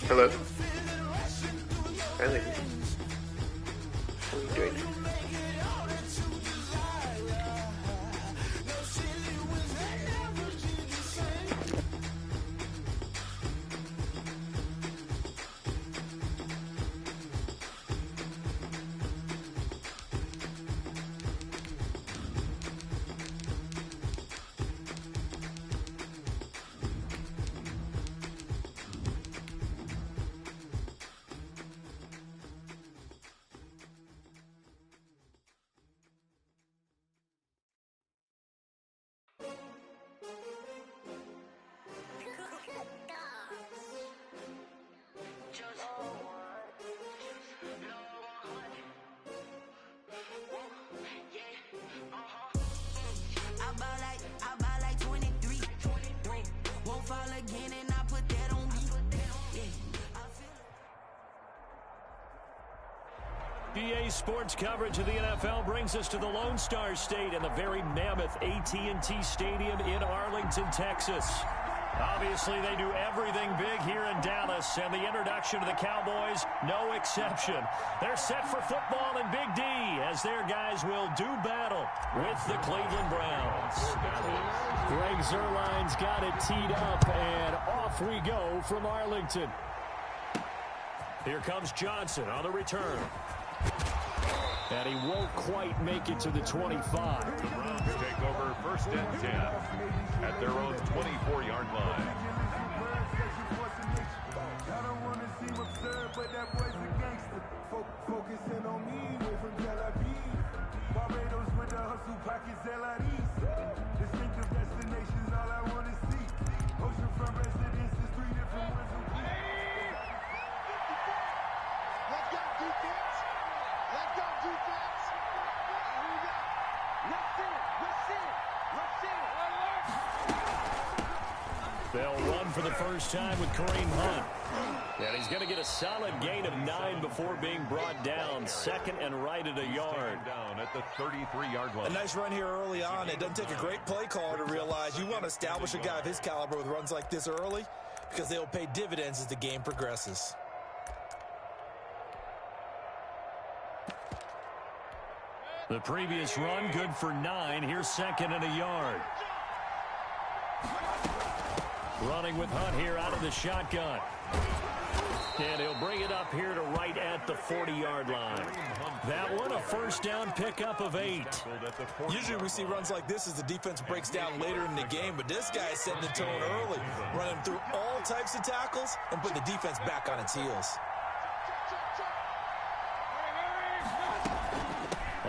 Hello. Hi, lady. How are you doing? EA Sports coverage of the NFL brings us to the Lone Star State and the very mammoth AT&T Stadium in Arlington, Texas. Obviously, they do everything big here in Dallas, and the introduction to the Cowboys, no exception. They're set for football in Big D as their guys will do battle with the Cleveland Browns. Greg Zuerlein's got it teed up, and off we go from Arlington. Here comes Johnson on the return. And he won't quite make it to the 25. The Browns take over 1st and 10 at their own 24-yard line. I don't want to seem absurd, but that boy's a gangster. Focusing on me, way from Tel Aviv. Barbados with the hustle pockets, LIDs. Distinctive destinations, all I want to see. Oceanfront residences, 3 different ones. Let's go, defense. Let's go, defense. Here we go. Let's see it. Let's see it. Let's see it. They'll run for the first time with Kareem Hunt. And he's going to get a solid gain of 9 before being brought down. 2nd and right at a yard. Down at the 33-yard line. A nice run here early on. It doesn't take a great play caller to realize you want to establish a guy of his caliber with runs like this early because they'll pay dividends as the game progresses. The previous run, good for 9. Here's 2nd and a yard. Running with Hunt here out of the shotgun. And he'll bring it up here to right at the 40-yard line. That one, a first down pickup of 8. Usually we see runs like this as the defense breaks down later in the game, but this guy is setting the tone early, running through all types of tackles and put the defense back on its heels.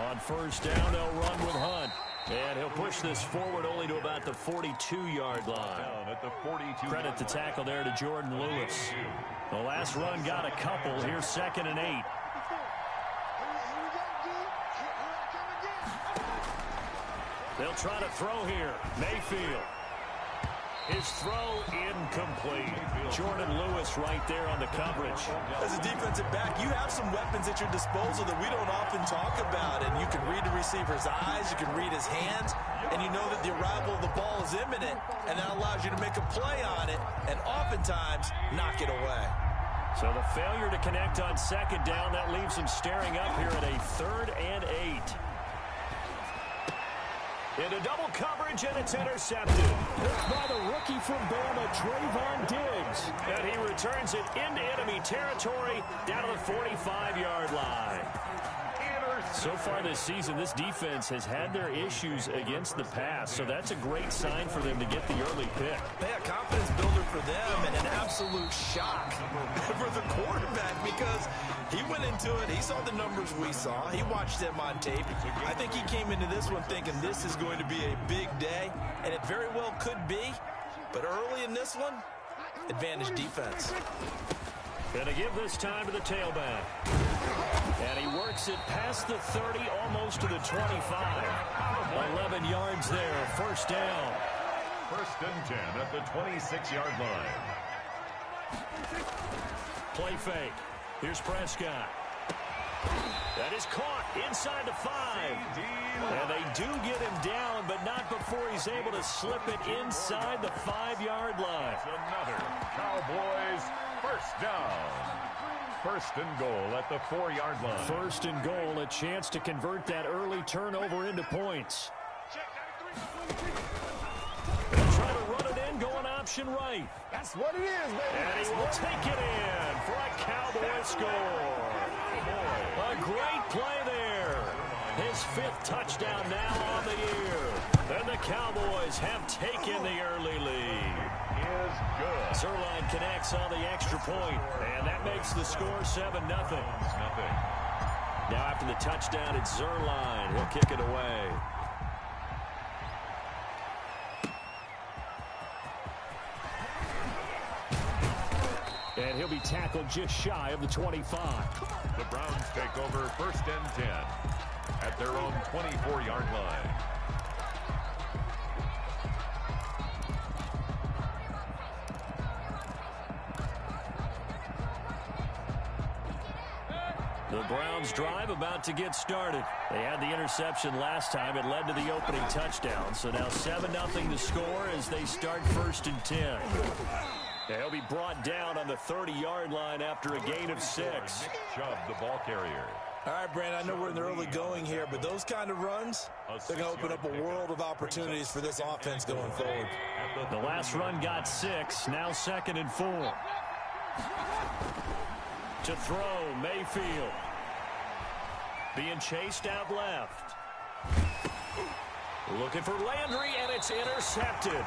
On first down, they'll run with Hunt. And he'll push this forward only to about the 42-yard line. Credit the tackle there to Jordan Lewis. The last run got a couple. Here's 2nd and 8. They'll try to throw here. Mayfield. His throw incomplete. Jordan Lewis right there on the coverage. As a defensive back, you have some weapons at your disposal that we don't often talk about. And you can read the receiver's eyes, you can read his hands, and you know that the arrival of the ball is imminent, and that allows you to make a play on it and oftentimes knock it away. So the failure to connect on 2nd down, that leaves him staring up here at a 3rd and 8. Into double coverage, and it's intercepted. Picked by the rookie from Bama, Trayvon Diggs. And he returns it into enemy territory down to the 45-yard line. So far this season, this defense has had their issues against the pass, so that's a great sign for them to get the early pick. A confidence builder for them and an absolute shock for the quarterback because he went into it, he saw the numbers we saw, he watched them on tape. I think he came into this one thinking this is going to be a big day, and it very well could be, but early in this one, advantage defense. Going to give this time to the tailback. And he works it past the 30, almost to the 25. 11 yards there, first down. 1st and 10 at the 26-yard line. Play fake. Here's Prescott. That is caught inside the 5. And they do get him down, but not before he's able to slip it inside the 5-yard line. Another Cowboys first down. first and goal at the 4-yard line. First and goal, a chance to convert that early turnover into points. They'll try to run it in, going option right. That's what it is, baby. And he will take it in for a Cowboy score. A great play there. His 5th touchdown now on the year. And the Cowboys have taken the early lead. Is good. Zerline connects on the extra point, and that makes the score 7-0. Now after the touchdown, it's Zerline. He'll kick it away. And he'll be tackled just shy of the 25. The Browns take over first and 10 at their own 24-yard line. The Browns drive about to get started. They had the interception last time. It led to the opening touchdown. So now 7-0 the score as they start first and 10. He'll be brought down on the 30-yard line after a gain of 6. Chubb, the ball carrier. All right, Brandon, I know we're in the early going here, but those kind of runs, they're going to open up a world of opportunities for this offense going forward. The last run got 6, now 2nd and 4. To throw, Mayfield. Being chased out left. Looking for Landry, and it's intercepted.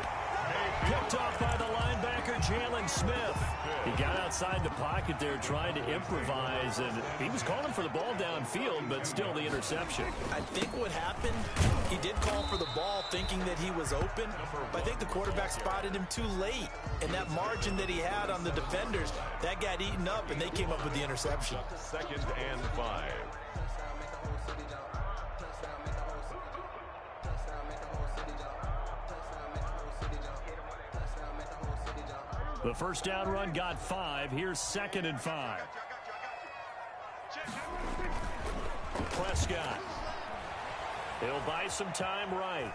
Picked off by the linebacker, Jalen Smith. He got outside the pocket there trying to improvise, and he was calling for the ball downfield, but still the interception. I think what happened, he did call for the ball thinking that he was open, but I think the quarterback spotted him too late. And that margin that he had on the defenders, that got eaten up, and they came up with the interception. 2nd and 5. The first down run got 5. Here's 2nd and 5. Prescott. He'll buy some time right.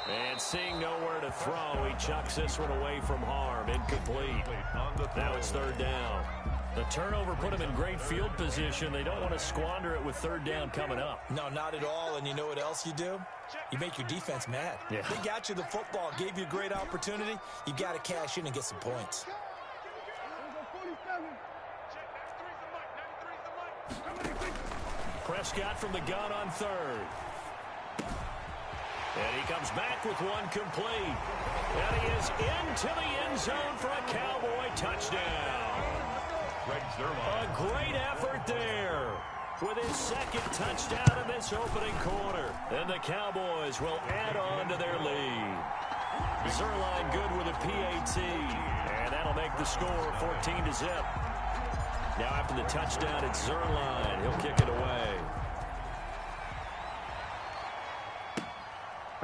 And seeing nowhere to throw, he chucks this one away from harm. Incomplete. Now it's 3rd down. The turnover put him in great field position. They don't want to squander it with 3rd down coming up. No, not at all. And you know what else you do? You make your defense mad. Yeah. They got you the football, gave you a great opportunity. You got to cash in and get some points. Prescott from the gun on 3rd. And he comes back with one complete. And he is into the end zone for a Cowboy touchdown. A great effort there with his 2nd touchdown in this opening quarter. And the Cowboys will add on to their lead. Zerline good with a PAT. And that'll make the score 14-0. Now after the touchdown, it's Zerline. He'll kick it away.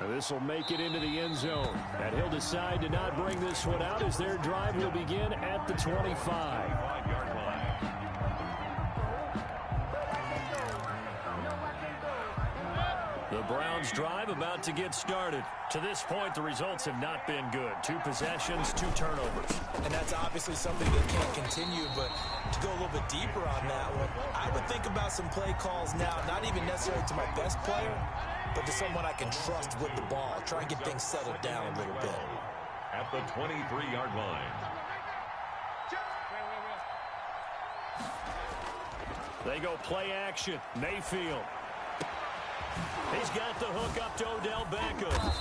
This will make it into the end zone. And he'll decide to not bring this one out as their drive will begin at the 25. The Browns drive about to get started. To this point, the results have not been good. 2 possessions, 2 turnovers. And that's obviously something that can't continue, but to go a little bit deeper on that one, I would think about some play calls now, not even necessarily to my best player, but to someone I can trust with the ball. Try and get things settled down a little bit. At the 23-yard line. They go play action. Mayfield. He's got the hook up to Odell Beckham.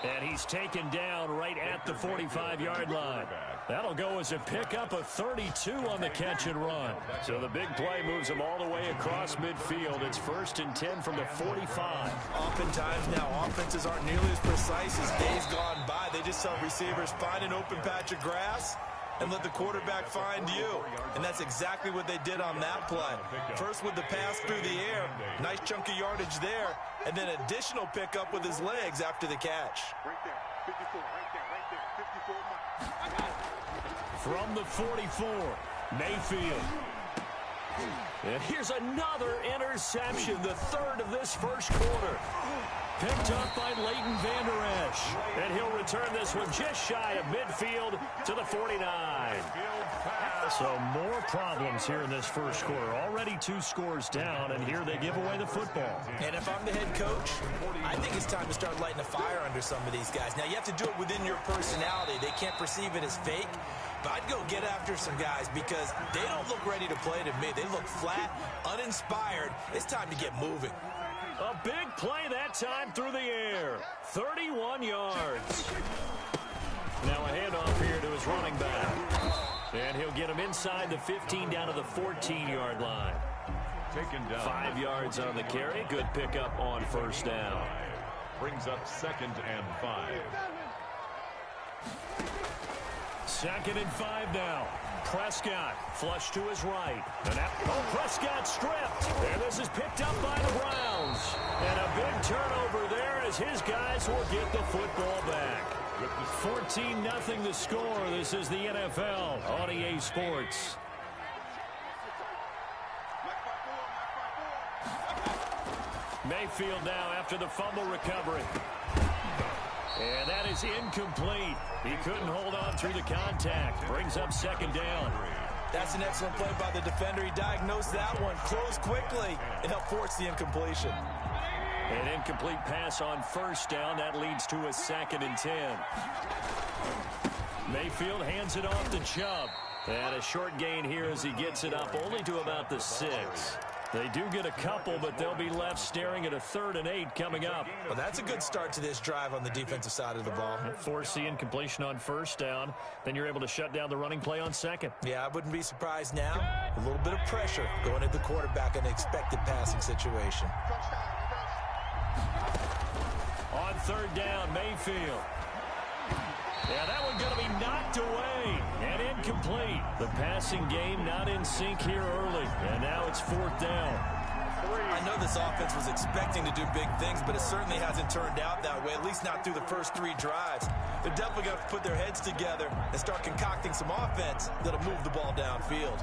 And he's taken down right at the 45-yard line. That'll go as a pickup of 32 on the catch and run. So the big play moves him all the way across midfield. It's 1st and 10 from the 45. Oftentimes now offenses aren't nearly as precise as days gone by. They just tell receivers, find an open patch of grass and let the quarterback find you. And that's exactly what they did on that play. First with the pass through the air, nice chunk of yardage there, and then additional pickup with his legs after the catch. Right there, 54, right there, 54 miles. From the 44, Mayfield. And here's another interception, the 3rd of this first quarter. Picked up by Leighton Vander Esch. And he'll return this one just shy of midfield to the 49. So more problems here in this first quarter. Already 2 scores down, and here they give away the football. And if I'm the head coach, I think it's time to start lighting a fire under some of these guys. Now, you have to do it within your personality. They can't perceive it as fake. But I'd go get after some guys because they don't look ready to play to me. They look flat, uninspired. It's time to get moving. A big play that time through the air. 31 yards. Now a handoff here to his running back. And he'll get him inside the 15 down to the 14-yard line. Taken down. 5 yards on the carry. Good pickup on first down. Brings up 2nd and 5. 2nd and 5 now. Prescott flush to his right. And Prescott stripped. And this is picked up by the Browns. And a big turnover there as his guys will get the football back. 14-0 the score. This is the NFL on EA Sports. Mayfield now after the fumble recovery. And that is incomplete. He couldn't hold on through the contact. Brings up 2nd down. That's an excellent play by the defender. He diagnosed that one, closed quickly, and helped force the incompletion. An incomplete pass on first down. That leads to a 2nd and 10. Mayfield hands it off to Chubb. And a short gain here as he gets it up only to about the 6. They do get a couple, but they'll be left staring at a 3rd and 8 coming up. Well, that's a good start to this drive on the defensive side of the ball. Force the incompletion on first down. Then you're able to shut down the running play on 2nd. Yeah, I wouldn't be surprised now. A little bit of pressure going at the quarterback in an expected passing situation. On 3rd down, Mayfield. Yeah, that one going to be knocked away and incomplete. The passing game not in sync here early, and now it's 4th down. I know this offense was expecting to do big things, but it certainly hasn't turned out that way, at least not through the first 3 drives. They're definitely going to put their heads together and start concocting some offense that'll move the ball downfield.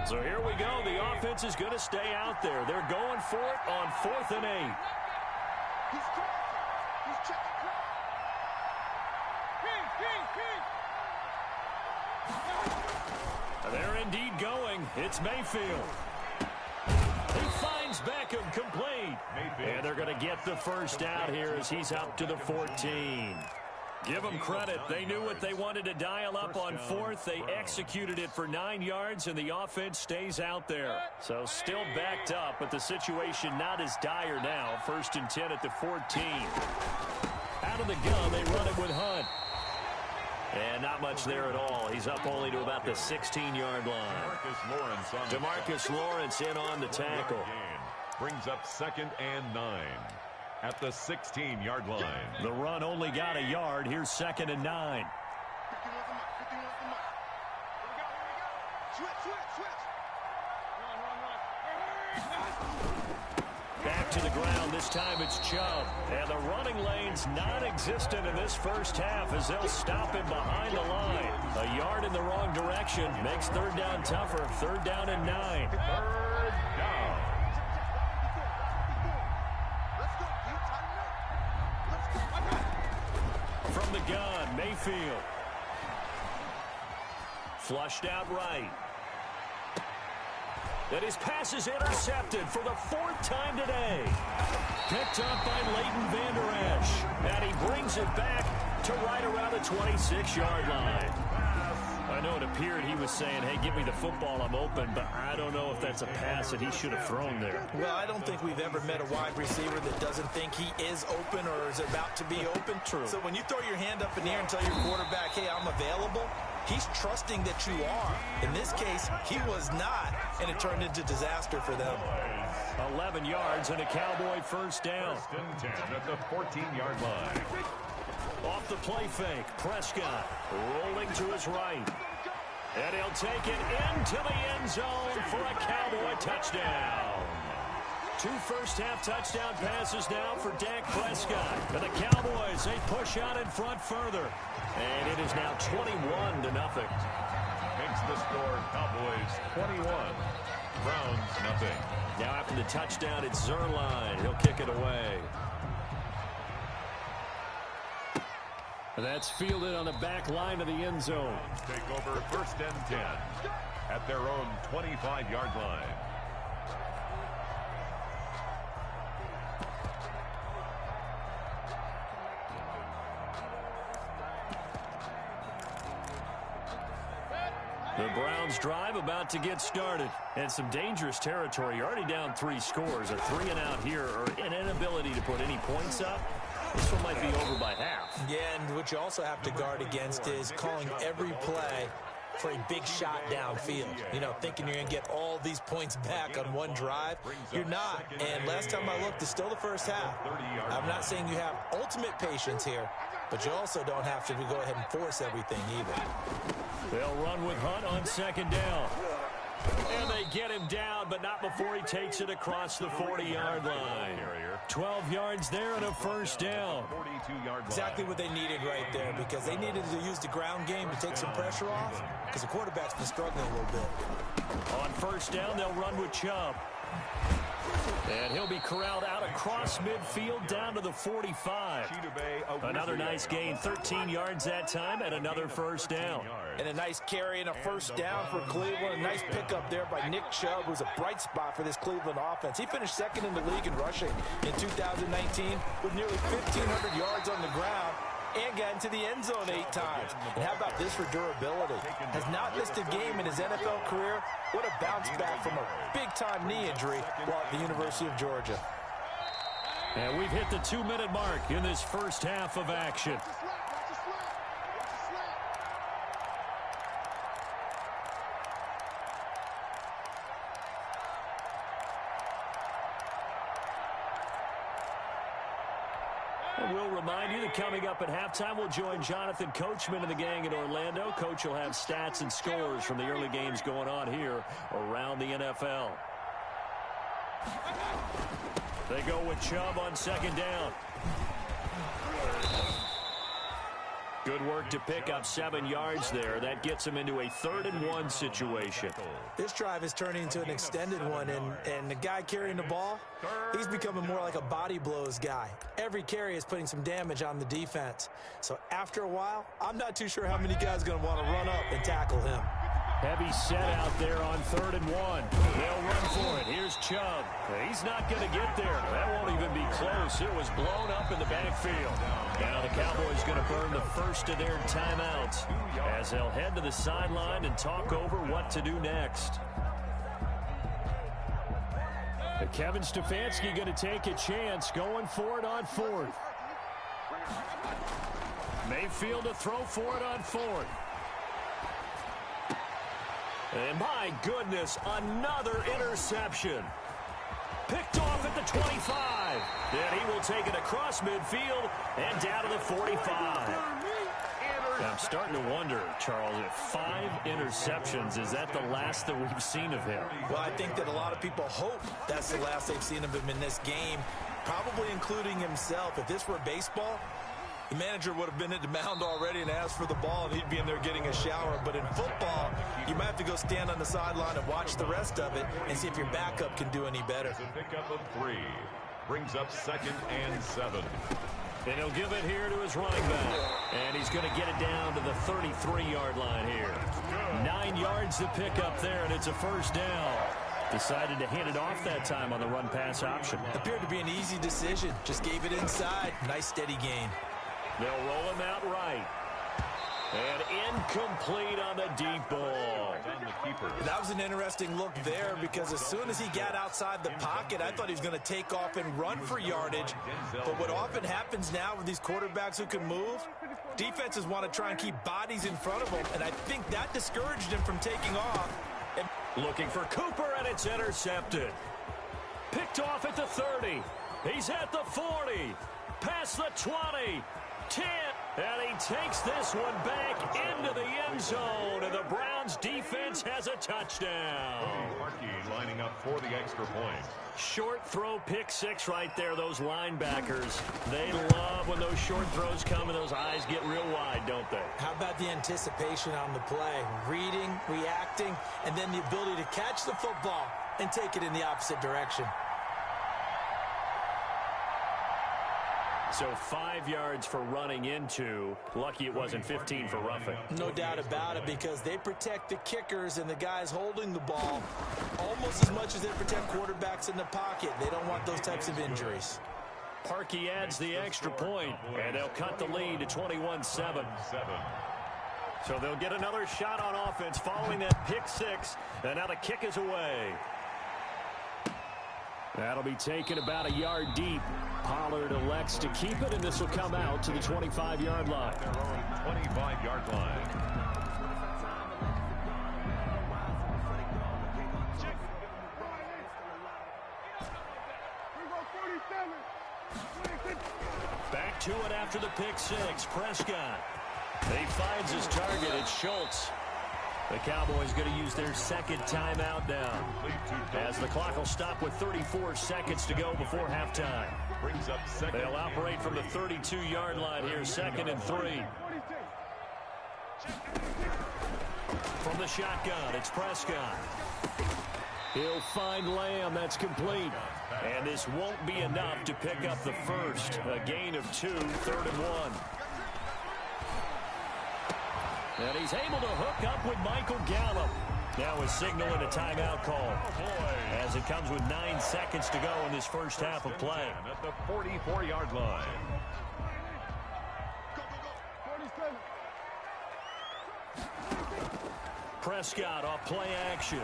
So here we go. The offense is going to stay out there. They're going for it on 4th and 8. They're indeed going. It's Mayfield. He finds Beckham complete. And they're going to get the first out here as he's up to the 14. Give them credit. They knew what they wanted to dial up on 4th. They executed it for 9 yards, and the offense stays out there. So still backed up, but the situation not as dire now. 1st and 10 at the 14. Out of the gun, they run it with Hunt. And not much there at all. He's up only to about the 16-yard line. DeMarcus Lawrence in on the tackle. Brings up 2nd and 9 at the 16-yard line. The run only got a yard. Here's 2nd and 9. Back to the ground. This time it's Chubb. And the running lane's non-existent in this first half as they'll stop him behind the line. A yard in the wrong direction makes 3rd down tougher. 3rd down and 9. 3rd down. From the gun, Mayfield. Flushed out right. And his pass is intercepted for the 4th time today. Picked up by Leighton Vander Esch. And he brings it back to right around the 26-yard line. I know it appeared he was saying, hey, give me the football, I'm open, but I don't know if that's a pass that he should have thrown there. Well, I don't think we've ever met a wide receiver that doesn't think he is open or is about to be open. True. So when you throw your hand up in the air and tell your quarterback, hey, I'm available, he's trusting that you are. In this case, he was not, and it turned into disaster for them. 11 yards and a Cowboy first down. 1st and 10 at the 14-yard line. Off the play fake, Prescott rolling to his right. And he'll take it into the end zone for a Cowboy touchdown. 2 first-half touchdown passes now for Dak Prescott. And the Cowboys, they push out in front further. And it is now 21-0. Makes the score Cowboys 21. Browns nothing. Now after the touchdown, it's Zerline. He'll kick it away. That's fielded on the back line of the end zone. Take over first and 10 at their own 25-yard line. The Browns drive about to get started. And some dangerous territory. You're already down 3 scores. A 3 and out here, or an inability to put any points up. This one might be over by half. Yeah, and what you also have to guard against is calling every play for a big shot downfield. You know, thinking you're going to get all these points back on one drive. You're not. And last time I looked, it's still the first half. I'm not saying you have ultimate patience here, but you also don't have to go ahead and force everything either. They'll run with Hunt on second down. And they get him down, but not before he takes it across the 40-yard line. 12 yards there and a first down. Exactly what they needed right there, because they needed to use the ground game to take some pressure off, because the quarterback's been struggling a little bit. On first down, they'll run with Chubb. And he'll be corralled out across midfield down to the 45. Another nice gain, 13 yards that time, and another first down. And a nice carry and a first down for Cleveland. A nice pickup there by Nick Chubb, who's a bright spot for this Cleveland offense. He finished second in the league in rushing in 2019 with nearly 1,500 yards on the ground and got into the end zone 8 times. And how about this for durability? Has not missed a game in his NFL career. What a bounce back from a big-time knee injury while at the University of Georgia. And we've hit the 2-minute mark in this first half of action. And we'll remind you that coming up at halftime, we'll join Jonathan Coachman and the gang in Orlando. Coach will have stats and scores from the early games going on here around the NFL. They go with Chubb on second down. Good work to pick up 7 yards there. That gets him into a 3rd-and-1 situation. This drive is turning into an extended one, and the guy carrying the ball, he's becoming more like a body blows guy. Every carry is putting some damage on the defense. So after a while, I'm not too sure how many guys are going to want to run up and tackle him. Heavy set out there on 3rd and 1. They'll run for it. Here's Chubb. He's not going to get there. That won't even be close. It was blown up in the backfield. Now the Cowboys going to burn the first of their timeouts as they'll head to the sideline and talk over what to do next. Kevin Stefanski going to take a chance going for it on 4th. Mayfield to throw for it on 4th. And my goodness, another interception. Picked off at the 25. And he will take it across midfield and down to the 45. I'm starting to wonder, Charles, if 5 interceptions, is that the last that we've seen of him? Well, I think that a lot of people hope that's the last they've seen of him in this game, probably including himself. If this were baseball, the manager would have been at the mound already and asked for the ball, and he'd be in there getting a shower. But in football, you might have to go stand on the sideline and watch the rest of it and see if your backup can do any better. A pickup of 3 brings up 2nd and 7. And he'll give it here to his running back. And he's going to get it down to the 33-yard line here. 9 yards to pick up there, and it's a first down. Decided to hand it off that time on the run-pass option. Appeared to be an easy decision. Just gave it inside. Nice steady gain. They'll roll him out right. And incomplete on the deep ball. That was an interesting look there, because as soon as he got outside the pocket, I thought he was going to take off and run for yardage. But what often happens now with these quarterbacks who can move, defenses want to try and keep bodies in front of them, and I think that discouraged him from taking off. Looking for Cooper, and it's intercepted. Picked off at the 30. He's at the 40. Past the 20. 10. And he takes this one back into the end zone, and the Browns defense has a touchdown. Harkey lining up for the extra point. Short throw, pick 6 right there. Those linebackers, they love when those short throws come and those eyes get real wide, don't they? How about the anticipation on the play? Reading, reacting, and then the ability to catch the football and take it in the opposite direction. So 5 yards for running into. Lucky it wasn't 15 for roughing. No doubt about it, because they protect the kickers and the guys holding the ball almost as much as they protect quarterbacks in the pocket. They don't want those types of injuries. Parkey adds the extra point, and they'll cut the lead to 21-7. So they'll get another shot on offense following that pick six, and now the kick is away. That'll be taken about a yard deep. Pollard elects to keep it, and this will come out to the 25-yard line. Their own 25-yard line. Back to it after the pick six. Prescott. He finds his target. It's Schultz. The Cowboys going to use their second timeout now, as the clock will stop with 34 seconds to go before halftime. Brings up second. They'll operate from the 32-yard line here, 2nd and 3. From the shotgun, it's Prescott. He'll find Lamb. That's complete. And this won't be enough to pick up the first. A gain of 2, 3rd and 1. And he's able to hook up with Michael Gallup. Now a signal and a timeout call, as it comes with 9 seconds to go in this first half of play. At the 44-yard line. Prescott off play action.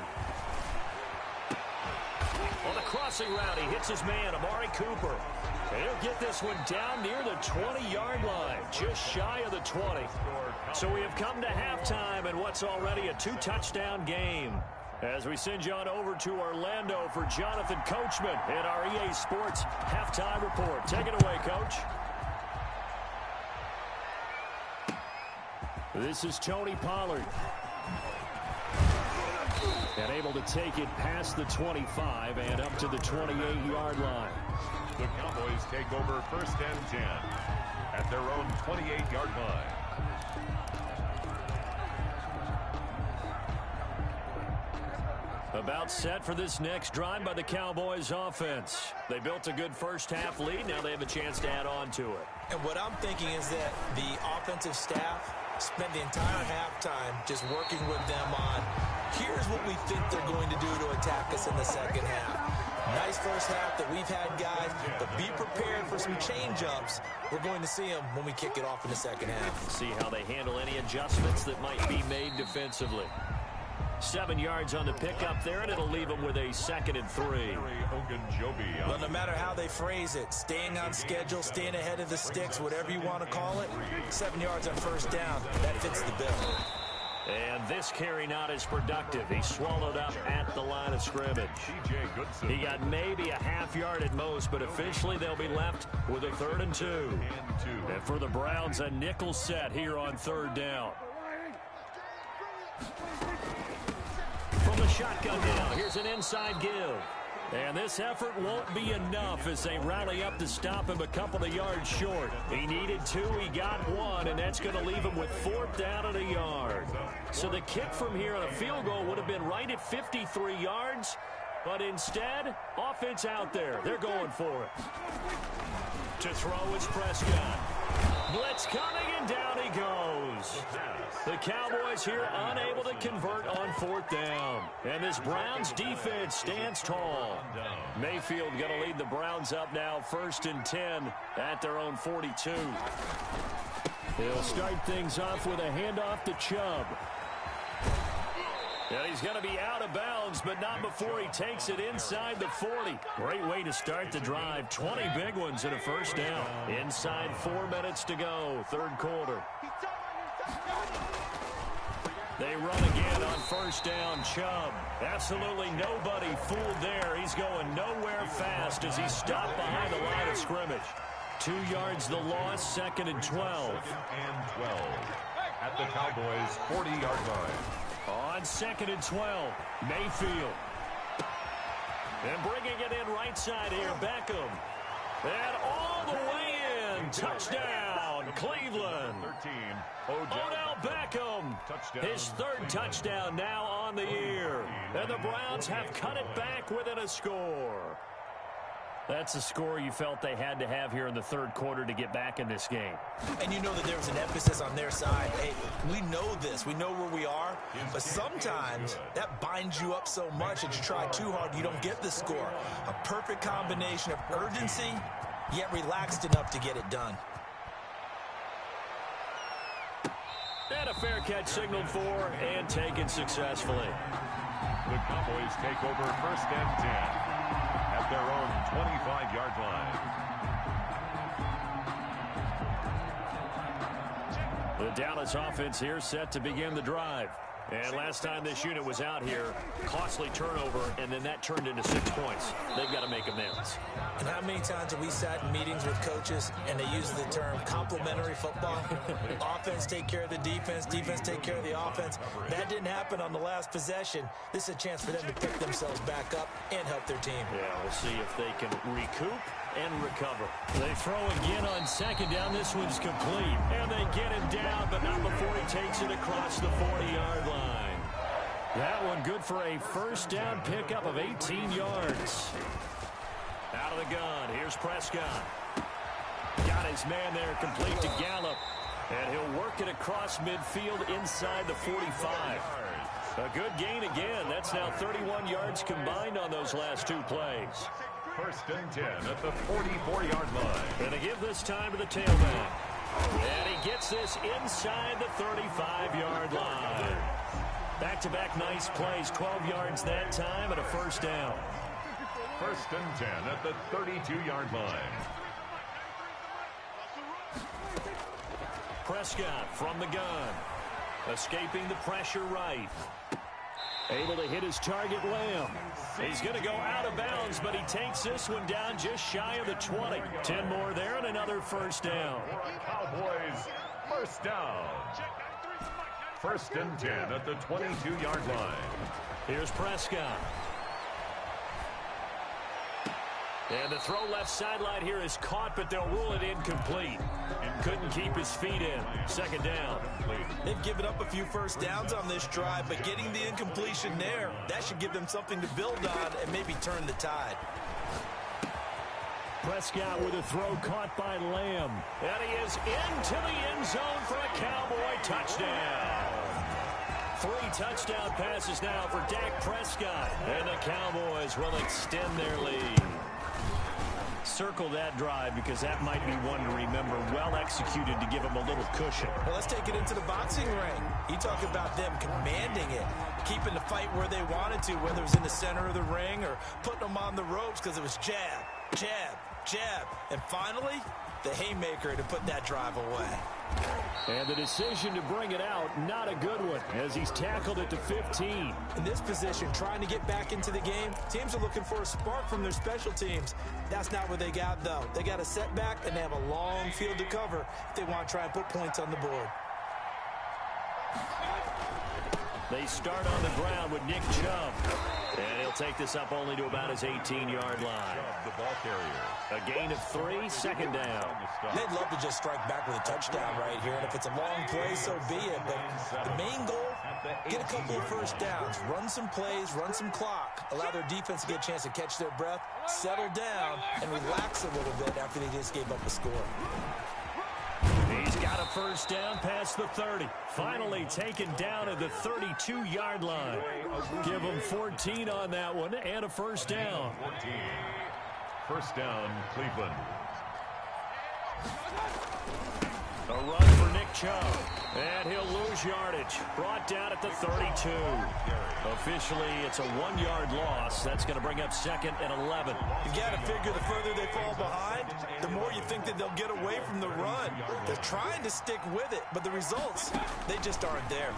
On the crossing route, he hits his man, Amari Cooper. And he'll get this one down near the 20-yard line, just shy of the 20. So we have come to halftime in what's already a 2-touchdown game, as we send you on over to Orlando for Jonathan Coachman in our EA Sports Halftime Report. Take it away, Coach. This is Tony Pollard. And able to take it past the 25 and up to the 28-yard line. The Cowboys take over 1st and 10 at their own 28-yard line. About set for this next drive by the Cowboys offense. They built a good first half lead. Now they have a chance to add on to it. And what I'm thinking is that the offensive staff spent the entire halftime just working with them on, here's what we think they're going to do to attack us in the second half. Nice first half that we've had, guys, but be prepared for some change-ups. We're going to see them when we kick it off in the second half. See how they handle any adjustments that might be made defensively. 7 yards on the pickup there, and it'll leave them with a 2nd and 3. Well, no matter how they phrase it, staying on schedule, staying ahead of the sticks, whatever you want to call it, 7 yards on first down, that fits the bill. And this carry not as productive. He swallowed up at the line of scrimmage. He got maybe a half yard at most, but officially they'll be left with a 3rd and 2. And for the Browns, a nickel set here on 3rd down. From the shotgun now, here's an inside give. And this effort won't be enough as they rally up to stop him a couple of yards short. He needed 2, he got 1, and that's going to leave him with 4th down and a yard. So the kick from here on a field goal would have been right at 53 yards, but instead, offense out there. They're going for it. To throw is Prescott. Blitz coming, and down he goes. The Cowboys here unable to convert on 4th down. And this Browns defense stands tall. Mayfield going to lead the Browns up now, 1st and 10 at their own 42. He'll start things off with a handoff to Chubb. And he's going to be out of bounds, but not before he takes it inside the 40. Great way to start the drive. 20 big ones in a first down. Inside 4 minutes to go, 3rd quarter. They run again on 1st down. Chubb. Absolutely nobody fooled there. He's going nowhere fast as he's stopped behind the line of scrimmage. 2 yards the loss, 2nd and 12. And 12 at the Cowboys' 40-yard line. On 2nd and 12, Mayfield. And bringing it in right side here, Beckham. And all the way in. Touchdown, Cleveland. 13, Odell Beckham. Touchdown. His 3rd touchdown now on the year. And the Browns have cut it back within a score. That's the score you felt they had to have here in the third quarter to get back in this game. And you know that there was an emphasis on their side. Hey, we know this. We know where we are. But sometimes that binds you up so much that you try too hard, you don't get the score. A perfect combination of urgency, yet relaxed enough to get it done. And a fair catch signaled for and taken successfully. The Cowboys take over 1st and 10 at their own 25-yard line. The Dallas offense here set to begin the drive. And last time this unit was out here, costly turnover, and then that turned into 6 points. They've got to make amends. And how many times have we sat in meetings with coaches and they use the term complementary football? Offense take care of the defense, defense take care of the offense. That didn't happen on the last possession. This is a chance for them to pick themselves back up and help their team. Yeah, we'll see if they can recoup and recover. They throw again on 2nd down. This one's complete. And they get him down, but not before he takes it across the 40-yard line. That one good for a 1st down pickup of 18 yards. Out of the gun, here's Prescott. Got his man there, complete to Gallup. And he'll work it across midfield inside the 45. A good gain again. That's now 31 yards combined on those last 2 plays. 1st and 10 at the 44-yard line. Going to give this time to the tailback. And he gets this inside the 35-yard line. Back-to-back nice plays, 12 yards that time and a 1st down. 1st and 10 at the 32-yard line. Prescott from the gun. Escaping the pressure right. Able to hit his target, Lamb. He's going to go out of bounds, but he takes this one down just shy of the 20. 10 more there and another 1st down. Cowboys, 1st down. 1st and 10 at the 22-yard line. Here's Prescott. And the throw left sideline here is caught, but they'll rule it incomplete. Couldn't keep his feet in. 2nd down. They've given up a few 1st downs on this drive, but getting the incompletion there, that should give them something to build on and maybe turn the tide. Prescott with a throw caught by Lamb. And he is into the end zone for a Cowboy touchdown. 3 touchdown passes now for Dak Prescott. And the Cowboys will extend their lead. Circle that drive because that might be one to remember. Well executed to give them a little cushion. Well, let's take it into the boxing ring. You talk about them commanding it, keeping the fight where they wanted to, whether it was in the center of the ring or putting them on the ropes because it was jab, jab, jab. And finally, the haymaker to put that drive away. And the decision to bring it out, not a good one, as he's tackled it to 15. In this position, trying to get back into the game, teams are looking for a spark from their special teams. That's not what they got, though. They got a setback, and they have a long field to cover if they want to try and put points on the board. They start on the ground with Nick Chubb. And he'll take this up only to about his 18-yard line. The ball carrier. A gain of 3, 2nd down. They'd love to just strike back with a touchdown right here, and if it's a long play, so be it. But the main goal, get a couple of 1st downs, run some plays, run some clock, allow their defense to get a chance to catch their breath, settle down, and relax a little bit after they just gave up a score. He's got a 1st down past the 30. Finally taken down at the 32-yard line. Give him 14 on that one and a 1st down. 14. 1st down, Cleveland. A run for Nick Chubb. And he'll lose yardage. Brought down at the 32. Officially, it's a 1-yard loss. That's going to bring up 2nd and 11. You got to figure the further they fall behind, the more you think that they'll get away from the run. They're trying to stick with it, but the results, they just aren't there.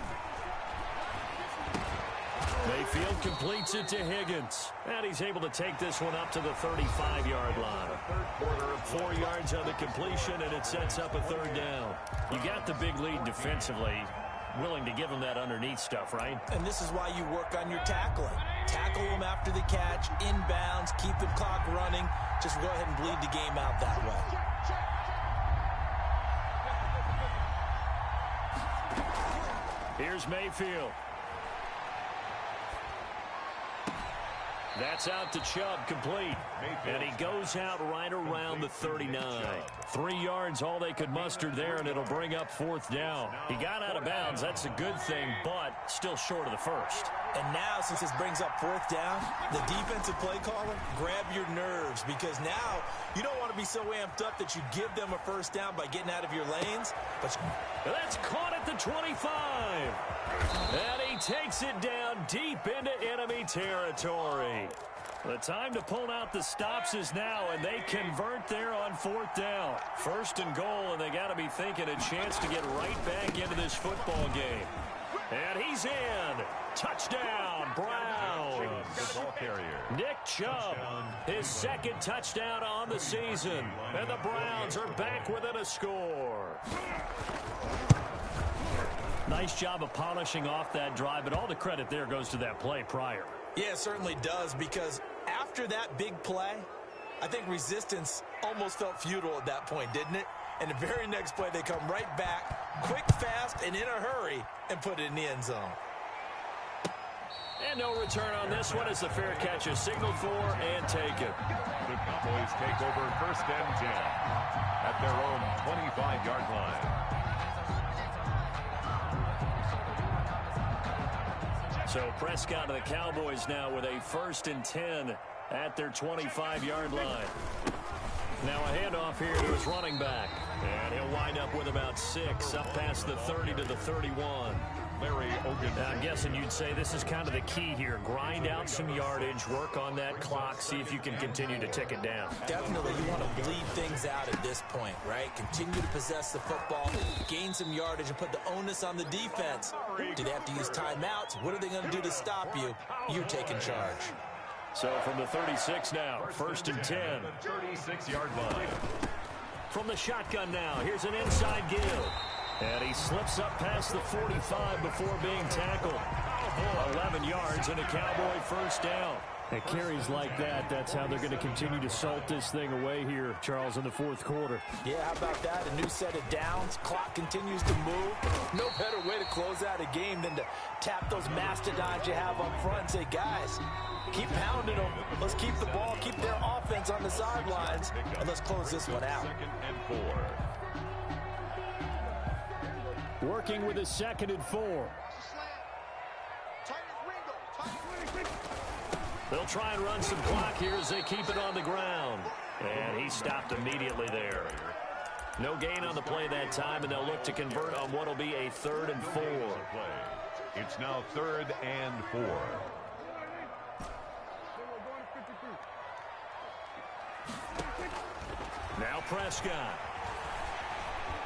Mayfield completes it to Higgins. And he's able to take this one up to the 35-yard line. 4 yards on the completion, and it sets up a 3rd down. You got the big lead defensively. Willing to give him that underneath stuff, right? And this is why you work on your tackling. Tackle them after the catch, inbounds, keep the clock running. Just go ahead and bleed the game out that way. Here's Mayfield. That's out to Chubb, complete. And he goes out right around the 39. 3 yards, all they could muster there, and it'll bring up 4th down. He got out of bounds. That's a good thing, but still short of the first. And now, since this brings up 4th down, the defensive play caller, grab your nerves, because now you don't want to be so amped up that you give them a first down by getting out of your lanes. But that's caught at the 25. And he takes it down deep into enemy territory. The time to pull out the stops is now, and they convert there on 4th down. 1st and goal, and they got to be thinking a chance to get right back into this football game. And he's in. Touchdown, Browns. Nick Chubb, his 2nd touchdown on the season. And the Browns are back within a score. Nice job of polishing off that drive, but all the credit there goes to that play prior. Yeah, it certainly does, because after that big play, I think resistance almost felt futile at that point, didn't it? And the very next play, they come right back, quick, fast, and in a hurry, and put it in the end zone. And no return on this one as the fair catch is signaled for and taken. The Cowboys take over 1st and 10 at their own 25-yard line. So Prescott and the Cowboys now with a 1st and 10 at their 25-yard line. Now a handoff here to his running back. And he'll wind up with about 6 up past the 30 to the 31. I'm guessing you'd say this is kind of the key here. Grind out some yardage, work on that clock, see if you can continue to tick it down. Definitely, you want to bleed things out at this point, right? Continue to possess the football, gain some yardage, and put the onus on the defense. Do they have to use timeouts? What are they going to do to stop you? You're taking charge. So from the 36 now, 1st and 10. 36-yard line. From the shotgun now, here's an inside give. And he slips up past the 45 before being tackled. 11 yards and a Cowboy 1st down. At carries like that, that's how they're going to continue to salt this thing away here, Charles, in the 4th quarter. Yeah, how about that? A new set of downs. Clock continues to move. No better way to close out a game than to tap those mastodons you have up front and say, guys, keep pounding them. Let's keep the ball, keep their offense on the sidelines, and let's close this one out. 2nd and 4. Working with a 2nd and 4. They'll try and run some clock here as they keep it on the ground. And he stopped immediately there. No gain on the play that time, and they'll look to convert on what will be a 3rd and 4. It's now 3rd and 4. Now Prescott.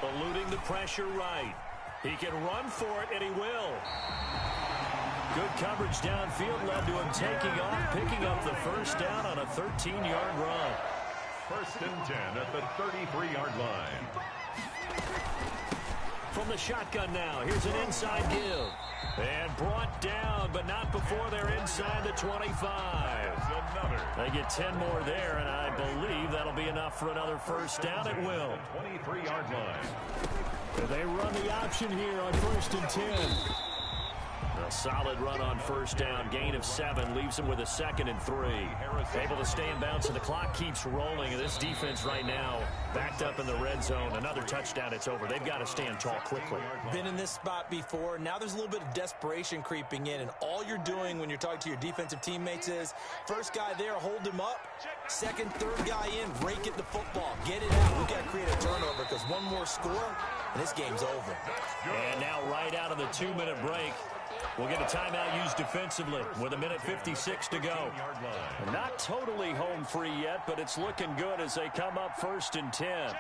Eluding the pressure right. He can run for it, and he will. Good coverage downfield led to him taking off, picking up the 1st down on a 13-yard run. 1st and 10 at the 33-yard line. From the shotgun now, here's an inside give. And brought down, but not before they're inside the 25. They get 10 more there, and I believe that'll be enough for another 1st down. It will. 23-yard line. They run the option here on 1st and 10. A solid run on 1st down. Gain of 7 leaves him with a 2nd and 3. Able to stay in bounds, and the clock keeps rolling. And this defense right now backed up in the red zone. Another touchdown, it's over. They've got to stand tall quickly. Been in this spot before. Now there's a little bit of desperation creeping in. And all you're doing when you're talking to your defensive teammates is, first guy there, hold him up. 2nd, 3rd guy in, rake at the football. Get it out. We've got to create a turnover because one more score, and this game's over. And now right out of the 2-minute break, we'll get a timeout used defensively with 1:56 to go. Not totally home free yet, but it's looking good as they come up 1st and 10.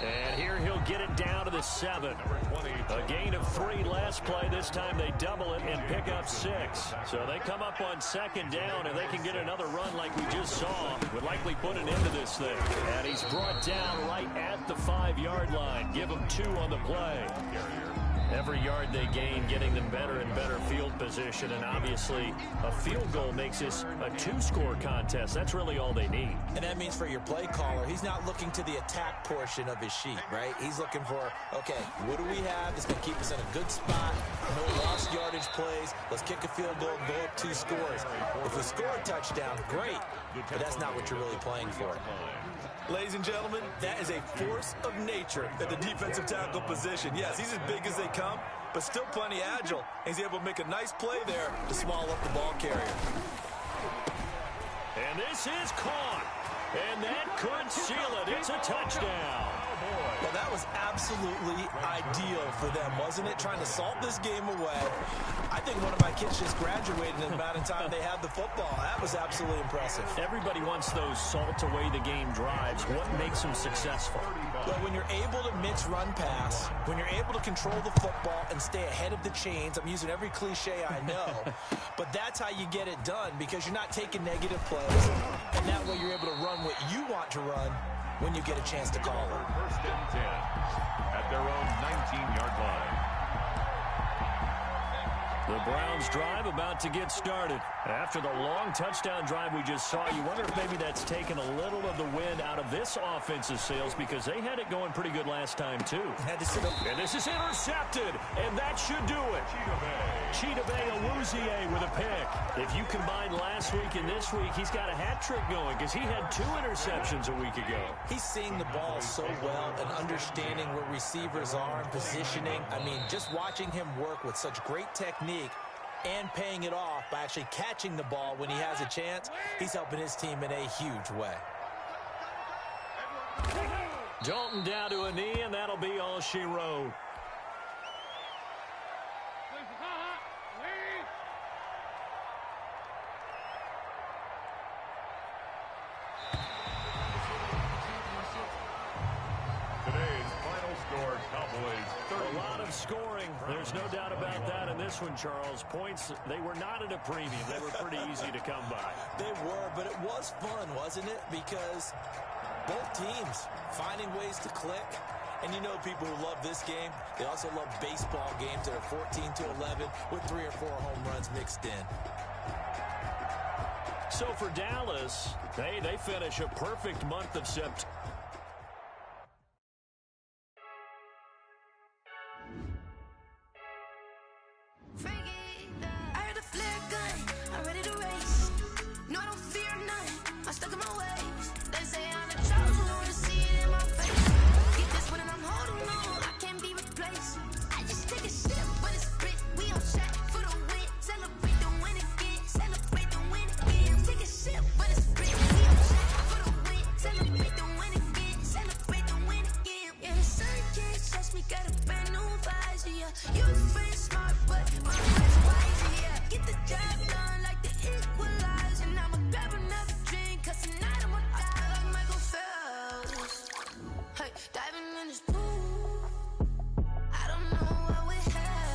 And here he'll get it down to the 7. A gain of 3 last play. This time they double it and pick up 6. So they come up on 2nd down, and they can get another run like we just saw. Would likely put an end to this thing. And he's brought down right at the 5-yard line. Give him 2 on the play. Every yard they gain, getting them better and better field position, and obviously a field goal makes this a 2-score contest. That's really all they need. And that means for your play caller, he's not looking to the attack portion of his sheet, right? He's looking for, okay, what do we have that's going to keep us in a good spot? No lost yardage plays. Let's kick a field goal and go up 2 scores. If we score a touchdown, great, but that's not what you're really playing for. Ladies and gentlemen, that is a force of nature at the defensive tackle position. Yes, he's as big as they come, but still plenty agile. He's able to make a nice play there to swallow up the ball carrier. And this is caught. And that could seal it. It's a touchdown. Well, that was absolutely ideal for them, wasn't it? Trying to salt this game away. I think one of my kids just graduated in the amount of time they had the football. That was absolutely impressive. Everybody wants those salt away the game drives. What makes them successful? Well, when you're able to mix run pass, when you're able to control the football and stay ahead of the chains, I'm using every cliche I know, but that's how you get it done because you're not taking negative plays, and that way you're able to run what you want to run when you get a chance to call it. First and 10 at their own 19-yard line. The Browns drive about to get started. After the long touchdown drive we just saw, you wonder if maybe that's taken a little of the wind out of this offensive sails because they had it going pretty good last time too. And this is intercepted, and that should do it. Chidobe Awuzie with a pick. If you combine last week and this week, he's got a hat trick going because he had 2 interceptions a week ago. He's seeing the ball so well and understanding where receivers are and positioning. I mean, just watching him work with such great technique and paying it off by actually catching the ball when he has a chance, he's helping his team in a huge way. Dalton down to a knee, and that'll be all she wrote. Today's final score, Cowboys 30. A lot of scoring. There's no doubt about that in this one, Charles. Points, they were not at a premium. They were pretty easy to come by. They were, but it was fun, wasn't it? Because both teams finding ways to click. And you know people who love this game, they also love baseball games that are 14-11 with 3 or 4 home runs mixed in. So for Dallas, they finish a perfect month of September. You friend smart, but